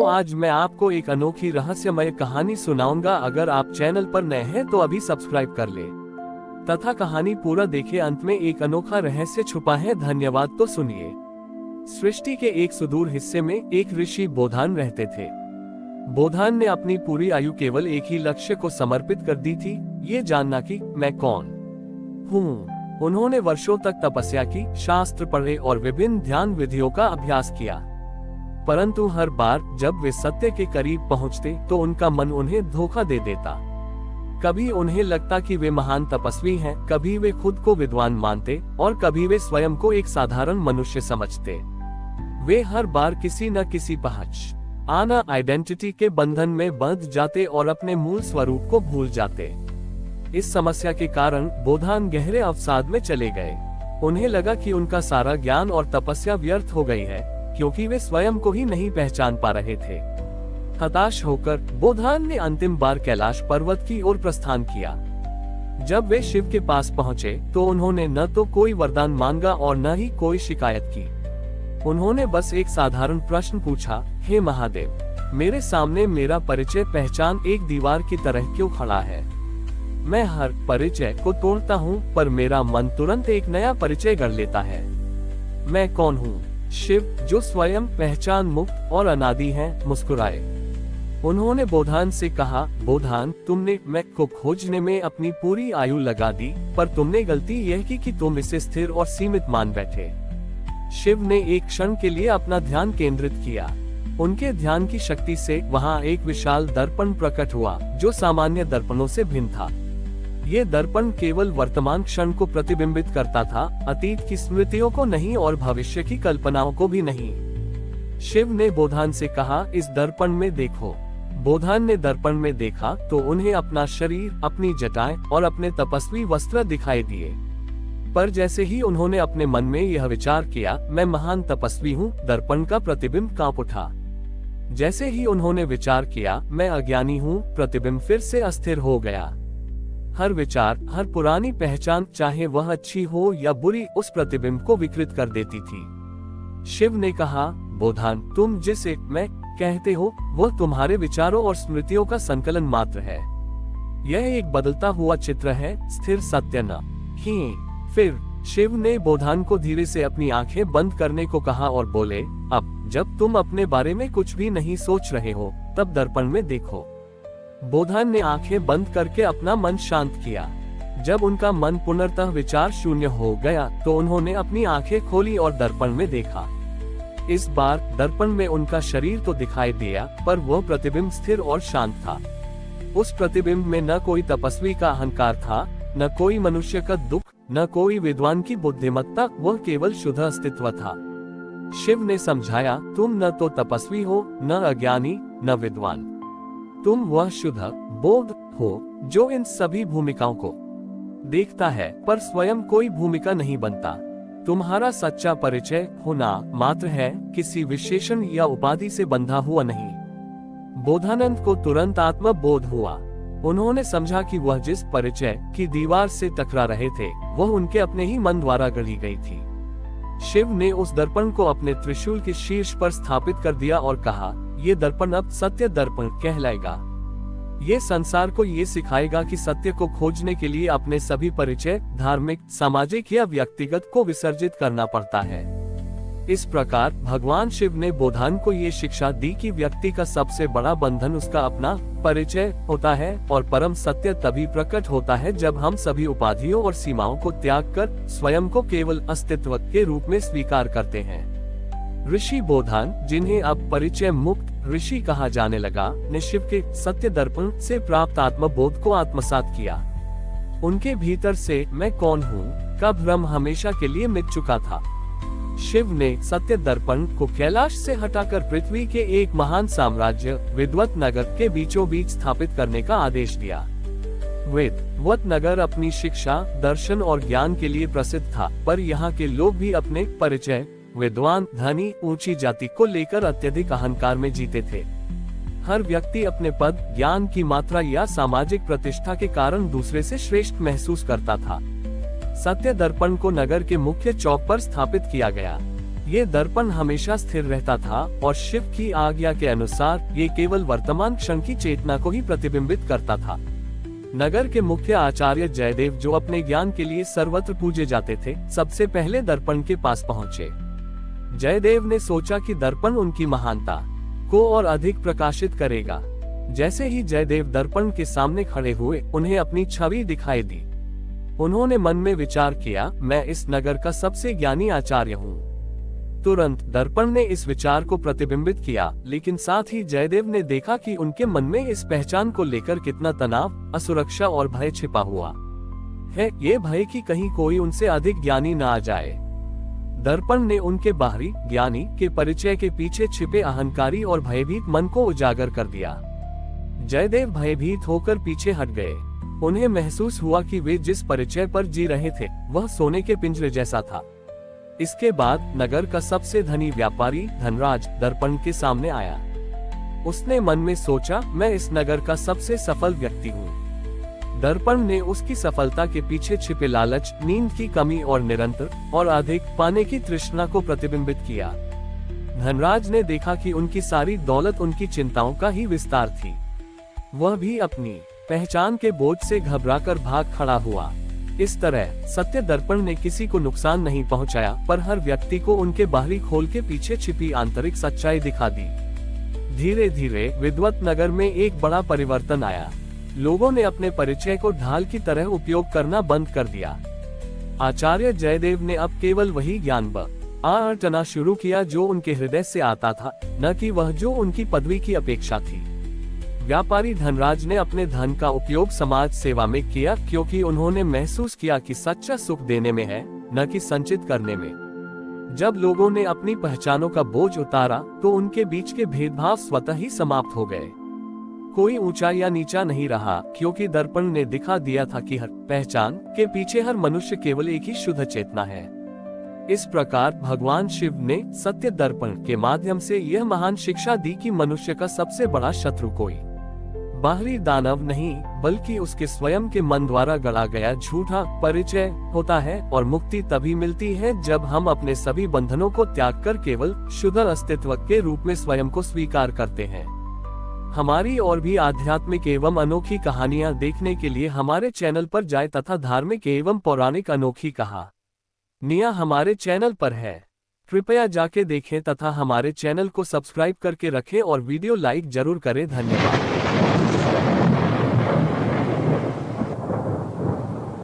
तो आज मैं आपको एक अनोखी रहस्यमय कहानी सुनाऊंगा। अगर आप चैनल पर नए हैं तो अभी सब्सक्राइब कर ले तथा कहानी पूरा देखें। अंत में एक अनोखा रहस्य छुपा है। धन्यवाद। तो सुनिए। सृष्टि के एक सुदूर हिस्से में एक ऋषि बोधान रहते थे। बोधान ने अपनी पूरी आयु केवल एक ही लक्ष्य को समर्पित कर दी थी, ये जानना कि मैं कौन हूँ। उन्होंने वर्षों तक तपस्या की, शास्त्र पढ़े और विभिन्न ध्यान विधियों का अभ्यास किया, परंतु हर बार जब वे सत्य के करीब पहुंचते तो उनका मन उन्हें धोखा दे देता। कभी उन्हें लगता कि वे महान तपस्वी हैं, कभी वे खुद को विद्वान मानते और कभी वे स्वयं को एक साधारण मनुष्य समझते। वे हर बार किसी न किसी पहचान आइडेंटिटी के बंधन में बंध जाते और अपने मूल स्वरूप को भूल जाते। इस समस्या के कारण बोधान गहरे अवसाद में चले गए। उन्हें लगा कि उनका सारा ज्ञान और तपस्या व्यर्थ हो गई है, क्योंकि वे स्वयं को ही नहीं पहचान पा रहे थे। हताश होकर बोधान ने अंतिम बार कैलाश पर्वत की ओर प्रस्थान किया। जब वे शिव के पास पहुंचे तो उन्होंने न तो कोई वरदान मांगा और न ही कोई शिकायत की। उन्होंने बस एक साधारण प्रश्न पूछा, हे महादेव, मेरे सामने मेरा परिचय पहचान एक दीवार की तरह क्यों खड़ा है? मैं हर परिचय को तोड़ता हूँ, पर मेरा मन तुरंत एक नया परिचय गढ़ लेता है। मैं कौन हूँ? शिव, जो स्वयं पहचान मुक्त और अनादि है, मुस्कुराए। उन्होंने बोधान से कहा, बोधान, तुमने मैं को खोजने में अपनी पूरी आयु लगा दी, पर तुमने गलती यह की कि तुम इसे स्थिर और सीमित मान बैठे। शिव ने एक क्षण के लिए अपना ध्यान केंद्रित किया। उनके ध्यान की शक्ति से वहां एक विशाल दर्पण प्रकट हुआ, जो सामान्य दर्पणों से भिन्न था। ये दर्पण केवल वर्तमान क्षण को प्रतिबिंबित करता था, अतीत की स्मृतियों को नहीं और भविष्य की कल्पनाओं को भी नहीं। शिव ने बोधान से कहा, इस दर्पण में देखो। बोधान ने दर्पण में देखा तो उन्हें अपना शरीर, अपनी जटाएं और अपने तपस्वी वस्त्र दिखाई दिए। पर जैसे ही उन्होंने अपने मन में यह विचार किया, मैं महान तपस्वी हूँ, दर्पण का प्रतिबिंब कांप उठा। जैसे ही उन्होंने विचार किया, मैं अज्ञानी हूँ, प्रतिबिंब फिर से अस्थिर हो गया। हर विचार, हर पुरानी पहचान, चाहे वह अच्छी हो या बुरी, उस प्रतिबिंब को विकृत कर देती थी। शिव ने कहा, बोधान, तुम जिसे मैं कहते हो वह तुम्हारे विचारों और स्मृतियों का संकलन मात्र है। यह एक बदलता हुआ चित्र है, स्थिर सत्य न ही। फिर शिव ने बोधान को धीरे से अपनी आंखें बंद करने को कहा और बोले, अब जब तुम अपने बारे में कुछ भी नहीं सोच रहे हो, तब दर्पण में देखो। बोधान ने आंखें बंद करके अपना मन शांत किया। जब उनका मन पुनर्तः विचार शून्य हो गया तो उन्होंने अपनी आंखें खोली और दर्पण में देखा। इस बार दर्पण में उनका शरीर तो दिखाई दिया, पर वह प्रतिबिंब स्थिर और शांत था। उस प्रतिबिंब में न कोई तपस्वी का अहंकार था, न कोई मनुष्य का दुख, न कोई विद्वान की बुद्धिमत्ता, वह केवल शुद्ध अस्तित्व था। शिव ने समझाया, तुम न तो तपस्वी हो, न अज्ञानी, न विद्वान। तुम वह शुद्ध बोध हो जो इन सभी भूमिकाओं को देखता है, पर स्वयं कोई भूमिका नहीं बनता। तुम्हारा सच्चा परिचय होना मात्र है, किसी विशेषण या उपाधि से बंधा हुआ नहीं। बोधानंद को तुरंत आत्मबोध हुआ। उन्होंने समझा कि वह जिस परिचय की दीवार से टकरा रहे थे, वह उनके अपने ही मन द्वारा गढ़ी गई थी। शिव ने उस दर्पण को अपने त्रिशूल के शीर्ष पर स्थापित कर दिया और कहा, ये दर्पण अब सत्य दर्पण कहलाएगा। ये संसार को ये सिखाएगा कि सत्य को खोजने के लिए अपने सभी परिचय, धार्मिक, सामाजिक या व्यक्तिगत को विसर्जित करना पड़ता है। इस प्रकार भगवान शिव ने बोधान को ये शिक्षा दी कि व्यक्ति का सबसे बड़ा बंधन उसका अपना परिचय होता है और परम सत्य तभी प्रकट होता है जब हम सभी उपाधियों और सीमाओं को त्याग कर स्वयं को केवल अस्तित्व के रूप में स्वीकार करते हैं। ऋषि बोधान, जिन्हें अब परिचय मुक्त ऋषि कहा जाने लगा, ने शिव के सत्य दर्पण से प्राप्त आत्मबोध को आत्मसात किया। उनके भीतर से मैं कौन हूँ का भ्रम हमेशा के लिए मिट चुका था। शिव ने सत्य दर्पण को कैलाश से हटाकर पृथ्वी के एक महान साम्राज्य विद्वत नगर के बीचों बीच स्थापित करने का आदेश दिया। विद्वत नगर अपनी शिक्षा, दर्शन और ज्ञान के लिए प्रसिद्ध था, पर यहाँ के लोग भी अपने परिचय, विद्वान, धनी, ऊंची जाति को लेकर अत्यधिक अहंकार में जीते थे। हर व्यक्ति अपने पद, ज्ञान की मात्रा या सामाजिक प्रतिष्ठा के कारण दूसरे से श्रेष्ठ महसूस करता था। सत्य दर्पण को नगर के मुख्य चौक पर स्थापित किया गया। ये दर्पण हमेशा स्थिर रहता था और शिव की आज्ञा के अनुसार ये केवल वर्तमान क्षण की चेतना को ही प्रतिबिंबित करता था। नगर के मुख्य आचार्य जयदेव, जो अपने ज्ञान के लिए सर्वत्र पूजे जाते थे, सबसे पहले दर्पण के पास पहुंचे। जयदेव ने सोचा कि दर्पण उनकी महानता को और अधिक प्रकाशित करेगा। जैसे ही जयदेव दर्पण के सामने खड़े हुए, उन्हें अपनी छवि दिखाई दी। उन्होंने मन में विचार किया, मैं इस नगर का सबसे ज्ञानी आचार्य हूँ। तुरंत दर्पण ने इस विचार को प्रतिबिंबित किया, लेकिन साथ ही जयदेव ने देखा कि उनके मन में इस पहचान को लेकर कितना तनाव, असुरक्षा और भय छिपा हुआ है। ये भय कि कहीं कोई उनसे अधिक ज्ञानी न आ जाए। दर्पण ने उनके बाहरी ज्ञानी के परिचय के पीछे छिपे अहंकारी और भयभीत मन को उजागर कर दिया। जयदेव भयभीत होकर पीछे हट गए। उन्हें महसूस हुआ कि वे जिस परिचय पर जी रहे थे वह सोने के पिंजरे जैसा था। इसके बाद नगर का सबसे धनी व्यापारी धनराज दर्पण के सामने आया। उसने मन में सोचा, मैं इस नगर का सबसे सफल व्यक्ति हूँ। दर्पण ने उसकी सफलता के पीछे छिपे लालच, नींद की कमी और निरंतर और अधिक पाने की तृष्णा को प्रतिबिंबित किया। धनराज ने देखा कि उनकी सारी दौलत उनकी चिंताओं का ही विस्तार थी। वह भी अपनी पहचान के बोझ से घबराकर भाग खड़ा हुआ। इस तरह सत्य दर्पण ने किसी को नुकसान नहीं पहुंचाया, पर हर व्यक्ति को उनके बाहरी खोल के पीछे छिपी आंतरिक सच्चाई दिखा दी। धीरे धीरे विद्वत नगर में एक बड़ा परिवर्तन आया। लोगों ने अपने परिचय को ढाल की तरह उपयोग करना बंद कर दिया। आचार्य जयदेव ने अब केवल वही ज्ञान बांटना शुरू किया जो उनके हृदय से आता था, न कि वह जो उनकी पदवी की अपेक्षा थी। व्यापारी धनराज ने अपने धन का उपयोग समाज सेवा में किया, क्योंकि उन्होंने महसूस किया कि सच्चा सुख देने में है, न कि संचित करने में। जब लोगों ने अपनी पहचानों का बोझ उतारा, तो उनके बीच के भेदभाव स्वतः ही समाप्त हो गए। कोई ऊंचा या नीचा नहीं रहा, क्योंकि दर्पण ने दिखा दिया था कि हर पहचान के पीछे हर मनुष्य केवल एक ही शुद्ध चेतना है। इस प्रकार भगवान शिव ने सत्य दर्पण के माध्यम से यह महान शिक्षा दी कि मनुष्य का सबसे बड़ा शत्रु कोई बाहरी दानव नहीं, बल्कि उसके स्वयं के मन द्वारा गढ़ा गया झूठा परिचय होता है। और मुक्ति तभी मिलती है जब हम अपने सभी बंधनों को त्याग कर केवल शुद्ध अस्तित्व के रूप में स्वयं को स्वीकार करते हैं। हमारी और भी आध्यात्मिक एवं अनोखी कहानियां देखने के लिए हमारे चैनल पर जाएं तथा धार्मिक एवं पौराणिक अनोखी कहानियां हमारे चैनल पर है। कृपया जाके देखें तथा हमारे चैनल को सब्सक्राइब करके रखें और वीडियो लाइक जरूर करें। धन्यवाद।